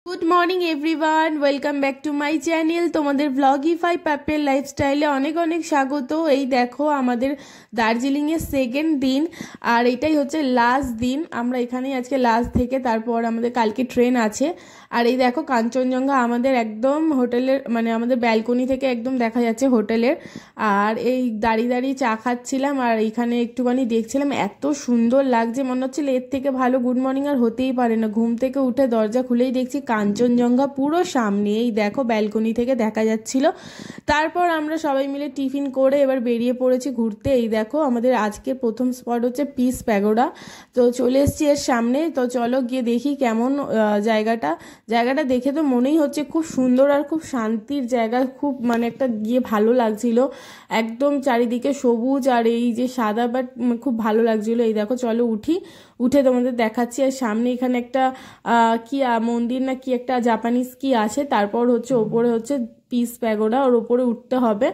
Good morning everyone, welcome back to my channel. তোমাদের ব্লগিফাই পাপের লাইফস্টাইলে অনেক অনেক স্বাগত। এই দেখো আমাদের দার্জিলিংয়ের সেকেন্ড দিন, আর এটাই হচ্ছে লাস্ট দিন। আমরা এখানেই আজকে লাস্ট থেকে তারপর আমাদের কালকে ট্রেন আছে। আর এই দেখো কাঞ্চনজঙ্ঘা আমাদের একদম হোটেলের মানে আমাদের ব্যালকনি থেকে একদম দেখা যাচ্ছে হোটেলের। আর এই দাঁড়িয়ে দাঁড়িয়ে চা খাচ্ছিলাম আর এখানে একটুখানি দেখছিলাম, এত সুন্দর লাগছে, মনে হচ্ছিল এর থেকে ভালো গুড মর্নিং আর হতেই পারে না। ঘুম থেকে উঠে দরজা খুলেই দেখছি কাঞ্চনজঙ্ঘা পুরো সামনে, এই দেখো ব্যালকনি থেকে দেখা যাচ্ছিল। তারপর আমরা সবাই মিলে টিফিন করে এবার বেরিয়ে পড়েছি ঘুরতে। এই দেখো আমাদের আজকে প্রথম স্পট হচ্ছে পিস প্যাগোডা। তো চলে এসেছি এর সামনে, তো চলো গিয়ে দেখি কেমন জায়গাটা দেখে তো মনেই হচ্ছে খুব সুন্দর আর খুব শান্তির জায়গা, খুব মানে একটা গিয়ে ভালো লাগছিল, একদম চারিদিকে সবুজ আর এই যে সাদা, বাট খুব ভালো লাগছিল। এই দেখো চলো উঠে তোমাদের দেখাচ্ছি। আর সামনে এখানে একটা কি মন্দির না কি একটা জাপানিজ কি আছে, তারপর হচ্ছে ওপরে হচ্ছে পিস প্যাগোডা, ওর ওপরে উঠতে হবে।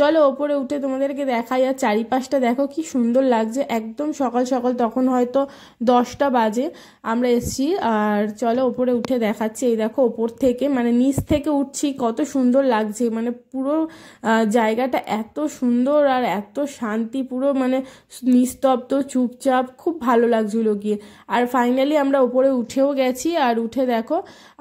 চলো ওপরে উঠে তোমাদেরকে দেখাই। আর চারিপাশটা দেখো কি সুন্দর লাগছে, একদম সকাল সকাল, তখন হয়তো 10টা বাজে আমরা এসছি। আর চলো ওপরে উঠে দেখাচ্ছি। এই দেখো ওপর থেকে মানে নিচ থেকে উঠছি, কত সুন্দর লাগছে, মানে পুরো জায়গাটা এত সুন্দর আর এত শান্তি, পুরো মানে নিস্তব্ধ চুপচাপ, খুব ভালো লাগছিল গিয়ে। আর ফাইনালি আমরা ওপরে উঠেও গেছি। আর উঠে দেখো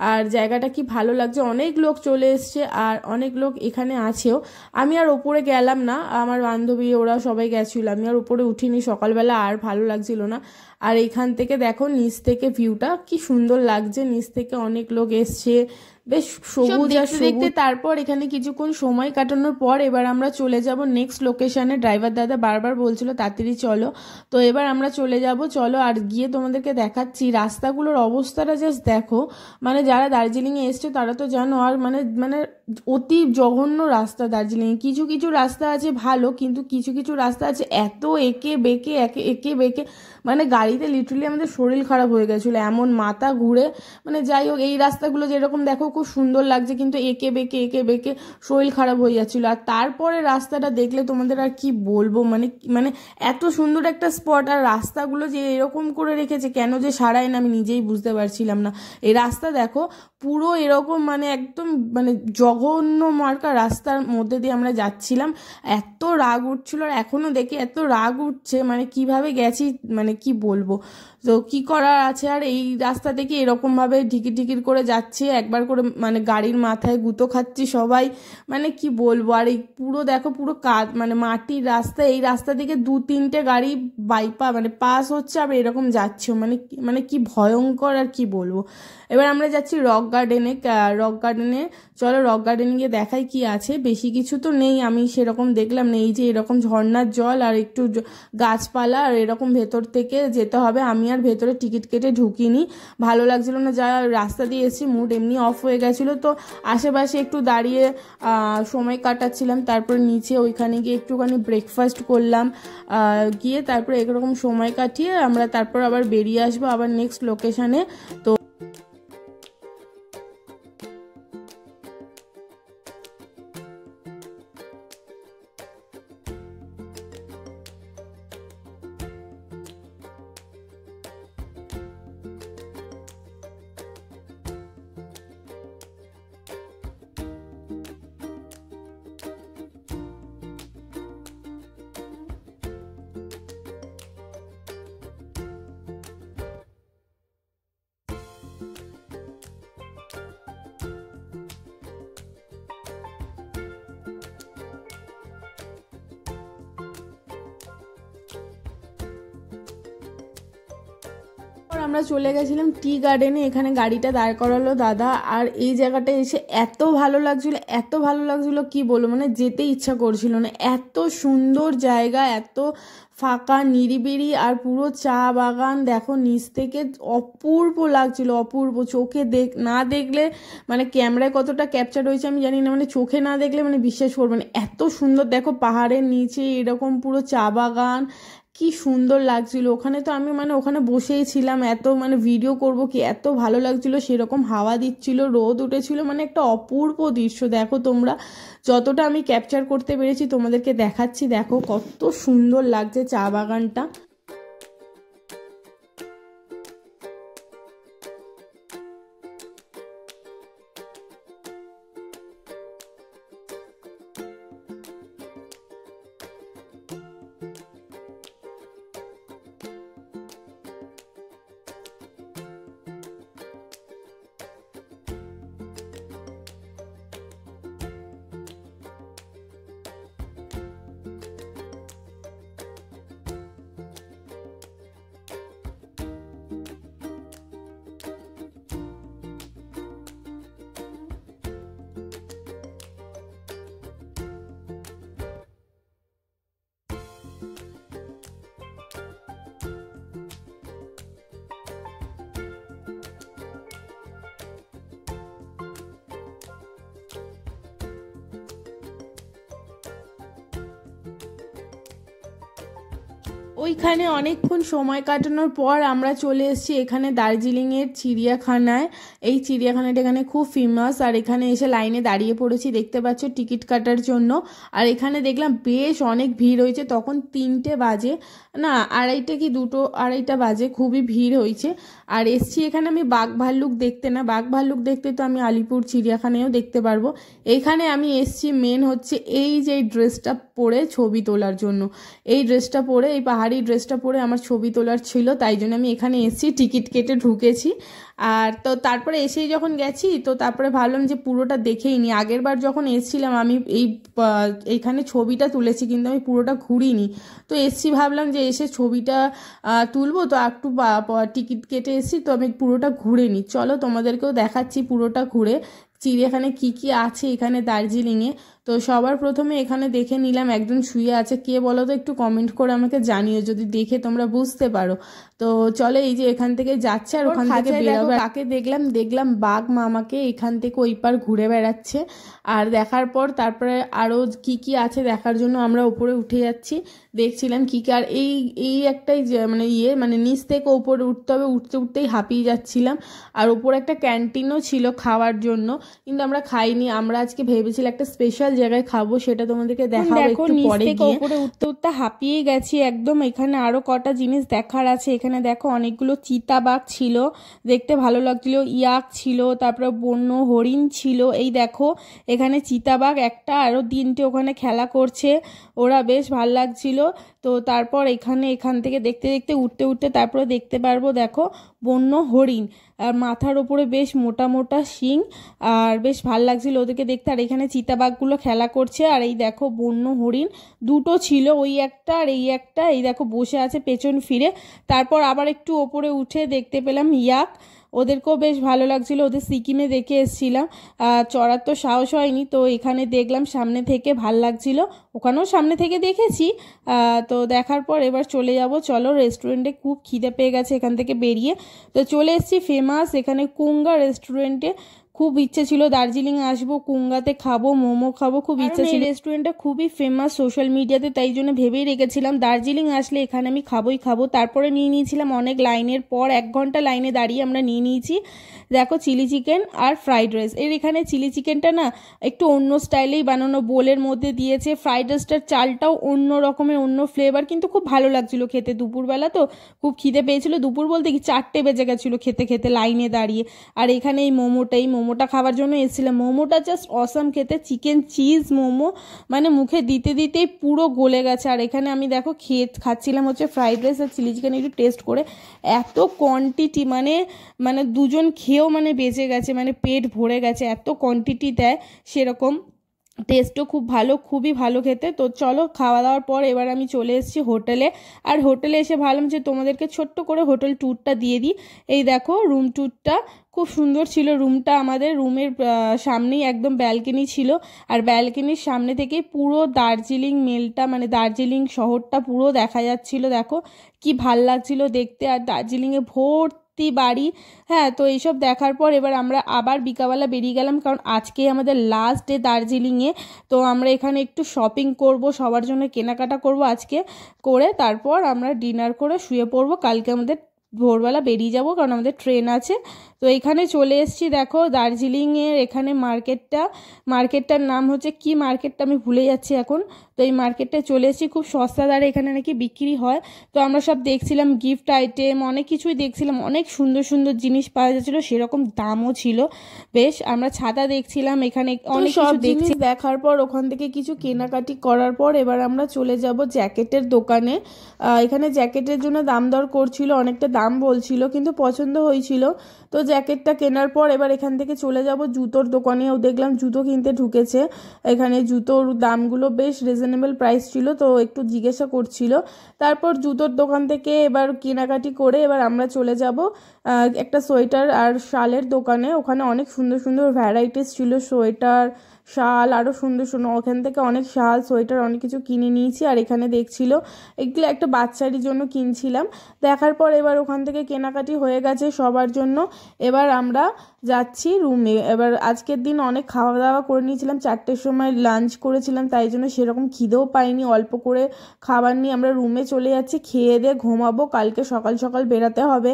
আর জায়গাটা কি ভালো লাগছে, অনেক লোক চলে এসছে আর অনেক লোক এখানে আছেও। আমি আর ওপরে গেলাম না, আমার বান্ধবী ওরা সবাই গেছিল, আমি আর উপরে উঠিনি সকালবেলা, আর ভালো লাগছিল না। আর এইখান থেকে দেখো নিচ থেকে ভিউটা কি সুন্দর লাগছে, নিচ থেকে অনেক লোক এসছে, বেশ সবুজ আর দেখতে। তারপর এখানে কিছুক্ষণ সময় কাটানোর পর এবার আমরা চলে যাব নেক্সট লোকেশনে। ড্রাইভার দাদা বারবার বলছিল তাড়াতাড়ি চলো, তো এবার আমরা চলে যাব। চলো আর গিয়ে তোমাদেরকে দেখাচ্ছি রাস্তাগুলোর অবস্থাটা, জাস্ট দেখো, মানে যারা দার্জিলিংয়ে এসছে তারা তো জানো। আর মানে মানে অতি জঘন্য রাস্তা দার্জিলিংয়ে। কিছু কিছু রাস্তা আছে ভালো, কিন্তু কিছু কিছু রাস্তা আছে এত একে বেঁকে মানে গাড়িতে লিটারালি আমাদের শরীর খারাপ হয়ে গেছিলো, এমন মাথা ঘুরে। মানে যাই হোক, এই রাস্তাগুলো যেরকম দেখো খুব সুন্দর লাগছে, কিন্তু একে বেঁকে শরীর খারাপ হয়ে যাচ্ছিলো। আর তারপরে রাস্তাটা দেখলে তোমাদের আর কি বলবো, মানে মানে এত সুন্দর একটা স্পট, আর রাস্তাগুলো যে এরকম করে রেখেছে, কেন যে সারায় না আমি নিজেই বুঝতে পারছিলাম না। এই রাস্তা দেখো পুরো এরকম মানে একদম মানে জঘন্য মার্কা রাস্তার মধ্যে দিয়ে আমরা যাচ্ছিলাম, এত রাগ উঠছিল। আর এখনো দেখে এত রাগ উঠছে, মানে কিভাবে গেছি মানে কি বলবো। তো কি করার আছে, আর এই রাস্তা থেকে এরকম ভাবে ঢিকির করে যাচ্ছে, একবার করে মানে গাড়ির মাথায় গুঁতো খাচ্ছি সবাই, মানে কি বলবো। আর এই পুরো দেখো পুরো কাদ মানে মাটির রাস্তা, এই রাস্তা থেকে 2-3টে গাড়ি মানে পাস হচ্ছে, আবার এরকম যাচ্ছে, মানে মানে কি ভয়ঙ্কর আর কি বলবো। এবার আমরা যাচ্ছি রক গার্ডেনে। চলো রক গার্ডেনে গিয়ে দেখাই কি আছে। বেশি কিছু তো নেই, আমি সেরকম দেখলাম না, এই যে এরকম ঝর্ণার জল আর একটু গাছপালা, আর এরকম ভেতর থেকে যেতে হবে। আমি আর ভেতরে টিকিট কেটে ঢুকিনি, ভালো লাগছিল না, যা রাস্তা দিয়ে এসেছি, মুড এমনি অফ হয়ে গেছিলো। তো আশেপাশে একটু দাঁড়িয়ে সময় কাটাচ্ছিলাম। তারপর নিচে ওইখানে গিয়ে একটুখানি ব্রেকফাস্ট করলাম, গিয়ে তারপর এরকম সময় কাটিয়ে আমরা তারপর আবার বেরিয়ে আসবো আবার নেক্সট লোকেশনে। তো আমরা চলে গেছিলাম টি গার্ডেনে, এখানে গাড়িটা দাঁড় করালো দাদা। আর এই জায়গাটা এসে এত ভালো লাগছিল কি বলবো, মানে যেতে ইচ্ছা করছিল না, এত সুন্দর জায়গা, এত ফাঁকা নিরিবিলি, আর পুরো চা বাগান দেখো নিচ থেকে, অপূর্ব লাগছিল, অপূর্ব। চোখে না দেখলে মানে ক্যামেরায় কতটা ক্যাপচার হয়েছে আমি জানি না, মানে চোখে না দেখলে মানে বিশ্বাস করবে না, এত সুন্দর। দেখো পাহাড়ের নিচে এরকম পুরো চা বাগান, কি সুন্দর লাগছিল। ওখানে তো আমি মানে ওখানে বসেই ছিলাম, এত মানে ভিডিও করব কি, এত ভালো লাগছিল, সেরকম হাওয়া দিচ্ছিল, রোদ উঠেছিল, মানে একটা অপূর্ব দৃশ্য। দেখো তোমরা, যতটা আমি ক্যাপচার করতে পেরেছি তোমাদেরকে দেখাচ্ছি, দেখো কত সুন্দর লাগছে চা বাগানটা। ওইখানে অনেকক্ষণ সময় কাটানোর পর আমরা চলে এসেছি এখানে দার্জিলিংয়ের চিড়িয়াখানায়। এই চিড়িয়াখানাটা এখানে খুব ফেমাস, আর এখানে এসে লাইনে দাঁড়িয়ে পড়েছি, দেখতে পাচ্ছ, টিকিট কাটার জন্য। আর এখানে দেখলাম বেশ অনেক ভিড় হয়েছে, তখন 3টে বাজে, না 2:30 কি 2:30 বাজে, খুবই ভিড় হয়েছে। আর এসছি এখানে আমি বাঘ ভাল্লুক দেখতে, না বাঘ ভাল্লুক দেখতে তো আমি আলিপুর চিড়িয়াখানায়ও দেখতে পারবো। এখানে আমি এসছি মেন হচ্ছে এই যে ড্রেসটা পরে ছবি তোলার জন্য। এই ড্রেসটা পরে, এই পাহাড়ি ড্রেসটা পরে আমার ছবি তোলার ছিল, তাই জন্য আমি এখানে এসেছি, টিকিট কেটে ঢুকেছি। আর তো তারপরে এসেই যখন গেছি তো তারপরে ভাবলাম যে পুরোটা দেখেই নি। আগের বার যখন এসেছিলাম আমি এইখানে ছবিটা তুলেছি, কিন্তু আমি পুরোটা ঘুরিনি। তো এসছি, ভাবলাম যে এসে ছবিটা তুলবো, তো একটু টিকিট কেটে এসেছি, তো আমি পুরোটা ঘুরে নিই। চলো তোমাদেরকেও দেখাচ্ছি পুরোটা ঘুরে চিড়িয়াখানায় কি কি আছে এখানে দার্জিলিংয়ে। তো সবার প্রথমে এখানে দেখে নিলাম একজন শুয়ে আছে, কে বলো তো, একটু কমেন্ট করে আমাকে জানিও যদি দেখে তোমরা বুঝতে পারো। তো চলে, এই যে এখান থেকে যাচ্ছে আর ওখান থেকে বেরোবে, কাকে দেখলাম বাঘ মামাকে এখান থেকে ওই পার ঘুরে বেড়াচ্ছে। আর দেখার পর তারপরে আরও কি কি আছে দেখার জন্য আমরা উপরে উঠে যাচ্ছি, দেখছিলাম কি কি। আর এই একটাই মানে নিচ থেকে ওপরে উঠতে হবে, উঠতে উঠতেই হাঁপিয়ে যাচ্ছিলাম। আর ওপরে একটা ক্যান্টিনও ছিল খাওয়ার জন্য, কিন্তু আমরা খাইনি। আমরা আজকে ভেবেছিলাম একটা স্পেশাল জায়গায় খাবো, সেটা তোমাদেরকে দেখাবো একটু পরে গিয়ে। উপরে উঠতে উঠতে হাঁপিয়ে গেছি একদম। এখানে আরো কটা জিনিস দেখার আছে। এখানে দেখো অনেকগুলো চিতাবাঘ ছিল, দেখতে ভালো লাগছিল। ইয়াক ছিল, তারপরে বন্য হরিণ ছিল। এই দেখো এখানে চিতাবাঘ একটা, আরো 3টে ওখানে খেলা করছে, ওরা বেশ ভাল লাগছিল। তো তারপর এখান থেকে দেখতে দেখতে উঠতে উঠতে তারপরে দেখতে পারবো দেখো বন্য হরিণ, আর মাথার ওপরে বেশ মোটা মোটা শিং, আর বেশ ভাল লাগছিল ওদেরকে দেখতে। আর এখানে চিতাবাঘগুলো খেলা করছে। আর এই দেখো বন্য হরিণ 2টো ছিল, ওই একটা আর এই একটা, এই দেখো বসে আছে পেছন ফিরে। তারপর আবার একটু ওপরে উঠে দেখতে পেলাম ইয়াক, ওদেরকেও বেশ ভালো লাগছিল। ওদের সিকিমে দেখে এসেছিলাম, চড়ার তো সাহস হয়নি, তো এখানে দেখলাম সামনে থেকে, ভাল লাগছিল। ওখানেও সামনে থেকে দেখেছি। তো দেখার পর এবার চলে যাব, চলো রেস্টুরেন্টে, খুব খিদে পেয়ে গেছে এখান থেকে বেরিয়ে। তো চলে এসেছি ফেমাস এখানে কুঙ্গা রেস্টুরেন্টে। খুব ইচ্ছে ছিল দার্জিলিংয়ে আসবো, কুঙ্গাতে খাবো, মোমো খাবো, খুব ইচ্ছে ছিল। রেস্টুরেন্টটা খুবই ফেমাস সোশ্যাল মিডিয়াতে, তাই জন্য ভেবেই রেখেছিলাম দার্জিলিং আসলে এখানে আমি খাবো। তারপরে নিয়ে নিয়েছিলাম অনেক লাইনের পর, 1 ঘন্টা লাইনে দাঁড়িয়ে আমরা নিয়ে নিয়েছি দেখো চিলি চিকেন আর ফ্রাইড রাইস। এখানে চিলি চিকেনটা না একটু অন্য স্টাইলেই বানানো, বোলের মধ্যে দিয়েছে। ফ্রাইড রাইসটার চালটাও অন্য রকমের, অন্য ফ্লেভার, কিন্তু খুব ভালো লাগছিল খেতে। দুপুরবেলা তো খুব খিদে পেয়েছিল, দুপুর বলতে কি 4টে বেজে গেছিলো খেতে খেতে লাইনে দাঁড়িয়ে। আর এখানে এই মোমোটা খাবার জন্য এসেছিলাম। মোমোটা জাস্ট অসাম খেতে, চিকেন চিজ মোমো, মানে মুখে দিতে দিতেই পুরো গলে গেছে। আর এখানে আমি দেখো খাচ্ছিলাম হচ্ছে ফ্রাইড রাইস আর চিলি চিকেন, একটু টেস্ট করে। এত কোয়ান্টিটি, মানে দুজন খেয়েও মানে বেঁচে গেছে, মানে পেট ভরে গেছে, এত কোয়ান্টিটি দেয়, সেরকম টেস্টও খুব ভালো, খুবই ভালো খেতে। তো চলো খাওয়া দাওয়ার পর এবার আমি চলে এসেছি হোটেলে। আর হোটেলে এসে ভাবলাম যে তোমাদেরকে ছোট্ট করে হোটেল ট্যুরটা দিয়ে দিই। এই দেখো রুম ট্যুরটা খুব সুন্দর ছিল। রুমটা আমাদের রুমের সামনেই একদম ব্যালকনি ছিল, আর ব্যালকনির সামনে থেকে পুরো দার্জিলিং মেলটা, মানে দার্জিলিং শহরটা পুরো দেখা যাচ্ছিল। দেখো কি ভাল লাগছিল দেখতে। আর দার্জিলিংয়ে ভর্তি বাড়ি। হ্যাঁ, তো এইসব দেখার পর এবার আমরা আবার বিকালবেলা বেরিয়ে গেলাম, কারণ আজকে আমাদের লাস্ট ডে দার্জিলিংয়ে। তো আমরা এখানে একটু শপিং করব, সবার জন্য কেনাকাটা করব আজকে, করে তারপর আমরা ডিনার করে শুয়ে পড়বো। কালকে আমাদের ভোরবেলা বেরিয়ে যাব, কারণ আমাদের ট্রেন আছে। তো এখানে চলে এসেছি দেখো দার্জিলিংয়ের এখানে মার্কেটটার নাম হচ্ছে কি মার্কেটটা আমি ভুলে যাচ্ছি এখন। তো এই মার্কেটটায় চলে এসেছি, খুব সস্তা দরে এখানে নাকি বিক্রি হয়। তো আমরা সব দেখছিলাম, গিফট আইটেম অনেক কিছুই দেখছিলাম, অনেক সুন্দর সুন্দর জিনিস পাওয়া যাচ্ছিলো, সেরকম দামও ছিল বেশ। আমরা ছাতা দেখছিলাম, এখানে অনেক সব দেখছি। দেখার পর ওখান থেকে কিছু কেনাকাটি করার পর এবার আমরা চলে যাব জ্যাকেটের দোকানে। এখানে জ্যাকেটের জন্য দাম দর করছিল, অনেকটা দাম বলছিল, কিন্তু পছন্দ হয়েছিল। তো জ্যাকেটটা কেনার পর এবার এখান থেকে চলে যাব জুতোর দোকানেও, দেখলাম জুতো কিনতে ঢুকেছে। এখানে জুতোর দামগুলো বেশ রিজনেবল প্রাইস ছিল, তো একটু জিজ্ঞাসা করছিল। তারপর জুতোর দোকান থেকে এবার কেনাকাটি করে এবার আমরা চলে যাব একটা সোয়েটার আর শালের দোকানে। ওখানে অনেক সুন্দর সুন্দর ভ্যারাইটিস ছিল, সোয়েটার, শাল, আরও সুন্দর সুন্দর। ওখান থেকে অনেক শাল, সোয়েটার অনেক কিছু কিনে নিয়েছি। আর এখানে দেখছিল এগুলো একটা বাচ্চারই জন্য কিনছিলাম। দেখার পর এবার ওখান থেকে কেনাকাটি হয়ে গেছে সবার জন্য। এবার আমরা যাচ্ছি রুমে। এবার আজকের দিন অনেক খাওয়া দাওয়া করে নিয়েছিলাম, 4টের সময় লাঞ্চ করেছিলাম, তাই জন্য সেরকম খিদেও পাইনি, অল্প করে খাবার নিয়ে আমরা রুমে চলে যাচ্ছি, খেয়ে দিয়ে ঘুমাবো। কালকে সকাল সকাল বেরাতে হবে,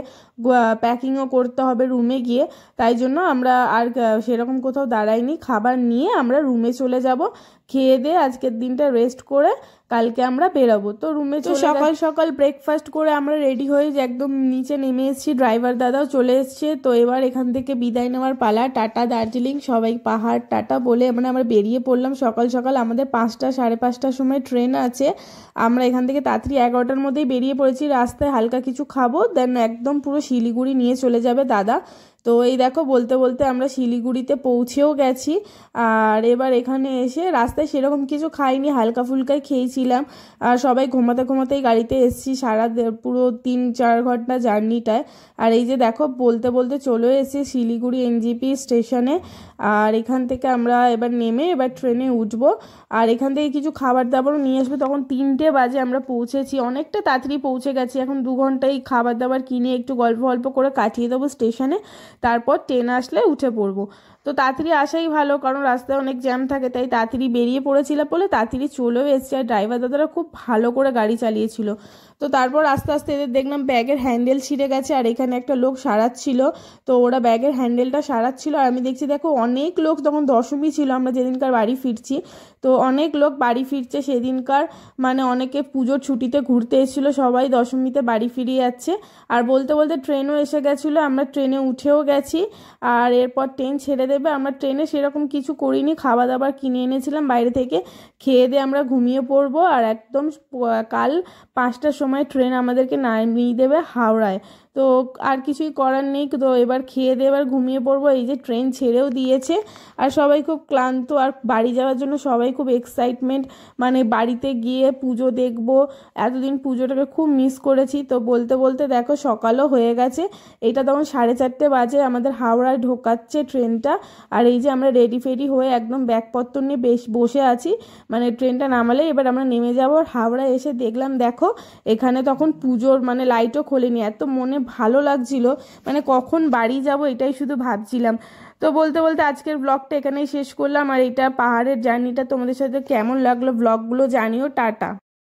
প্যাকিংও করতে হবে রুমে গিয়ে, তাই জন্য আমরা আর সেরকম কোথাও দাঁড়াইনি, খাবার নিয়ে আমরা রুমে চলে যাব। খেয়ে দিয়ে আজকের দিনটা রেস্ট করে কালকে আমরা বেরাবো। তো রুমে সকাল সকাল ব্রেকফাস্ট করে আমরা রেডি হয়ে একদম নিচে নেমে এসেছি, ড্রাইভার দাদাও চলে এসছে। তো এবার এখান থেকে বিদায় নেওয়ার পালা। টাটা দার্জিলিং, সবাই পাহাড় টাটা বলে আমরা বেরিয়ে পড়লাম সকাল সকাল। আমাদের 5টা 5:30টার সময় ট্রেন আছে। আমরা এখান থেকে তাড়াতাড়ি 11টার মধ্যেই বেরিয়ে পড়েছি। রাস্তায় হালকা কিছু খাবো, দেন একদম পুরো শিলিগুড়ি নিয়ে চলে যাবে দাদা। তো এই দেখো বলতে বলতে আমরা শিলিগুড়িতে পৌঁছেও গেছি। আর এবার এখানে এসে রাস্তায় সেরকম কিছু খাইনি, হালকা ফুলকাই খেয়েছিলাম। আর সবাই ঘুমাতে ঘুমাতেই গাড়িতে এসেছি সারা পুরো 3-4 ঘন্টা জার্নিটায়। আর এই যে দেখো বলতে বলতে চলে এসেছি শিলিগুড়ি এনজিপি স্টেশনে। আর এখান থেকে আমরা এবার নেমে এবার ট্রেনে উঠবো। আর এখান থেকে কিছু খাবার দাবারও নিয়ে আসবে। তখন 3টে বাজে আমরা পৌঁছেছি, অনেকটা তাড়াতাড়ি পৌঁছে গেছি। এখন 2 ঘন্টায় খাবার দাবার কিনে একটু গল্প গল্প করে কাটিয়ে দেবো স্টেশনে, তারপর ট্রেন আসলে উঠে পড়বো। তো তাড়াতাড়ি আসাই ভালো, কারণ রাস্তায় অনেক জ্যাম থাকে, তাই তাড়াতাড়ি বেরিয়ে পড়েছিল বলে তাড়াতাড়ি চলেও এসছে। আর ড্রাইভার দাদারা খুব ভালো করে গাড়ি চালিয়েছিল। তো তারপর আস্তে আস্তে এদের দেখলাম ব্যাগের হ্যান্ডেল ছিঁড়ে গেছে, আর এখানে একটা লোক সারাচ্ছিল। তো ওরা ব্যাগের হ্যান্ডেলটা সারাচ্ছিল, আর আমি দেখছি দেখো অনেক লোক, তখন দশমী ছিল, আমরা যেদিনকার বাড়ি ফিরছি, তো অনেক লোক বাড়ি ফিরছে সেদিনকার, মানে অনেকে পুজোর ছুটিতে ঘুরতে এসেছিলো, সবাই দশমীতে বাড়ি ফিরে যাচ্ছে। আর বলতে বলতে ট্রেনও এসে গেছিলো, আমরা ট্রেনে উঠেও গেছি। আর এরপর ট্রেন ছেড়ে দেবে। আমরা ট্রেনে সেরকম কিছু করিনি, খাওয়া দাবার কিনে এনেছিলাম বাইরে থেকে, খেয়ে দিয়ে আমরা ঘুমিয়ে পড়বো। আর একদম কাল 5টার সময় ট্রেন আমাদেরকে নামিয়ে দেবে হাওড়ায়। তো আর কিছুই করার নেই, তো এবার খেয়ে দিয়ে এবার ঘুমিয়ে পড়বো। এই যে ট্রেন ছেড়েও দিয়েছে, আর সবাই খুব ক্লান্ত, আর বাড়ি যাওয়ার জন্য সবাই খুব এক্সাইটমেন্ট, মানে বাড়িতে গিয়ে পুজো দেখবো। এতদিন পুজোটাকে খুব মিস করেছি। তো বলতে বলতে দেখো সকালও হয়ে গেছে। এটা তখন 4:30 বাজে, আমাদের হাওড়ায় ঢোকাচ্ছে ট্রেনটা। আর এই যে আমরা রেডি ফেডি হয়ে একদম ব্যাগপত্র নিয়ে বসে আছি, মানে ট্রেনটা নামালে এবার আমরা নেমে যাবো। হাওড়ায় এসে দেখলাম দেখো এখানে তখন পুজোর মানে লাইটও খোলেনি, এত মনে ভালো লাগছিল, মানে কখন বাড়ি যাব এটাই শুধু ভাবছিলাম। তো বলতে বলতে আজকের ব্লগটা এখানেই শেষ করলাম। আর এটা পাহাড়ের জার্নিটা তোমাদের সাথে কেমন লাগলো ব্লগগুলো জানিও। টাটা।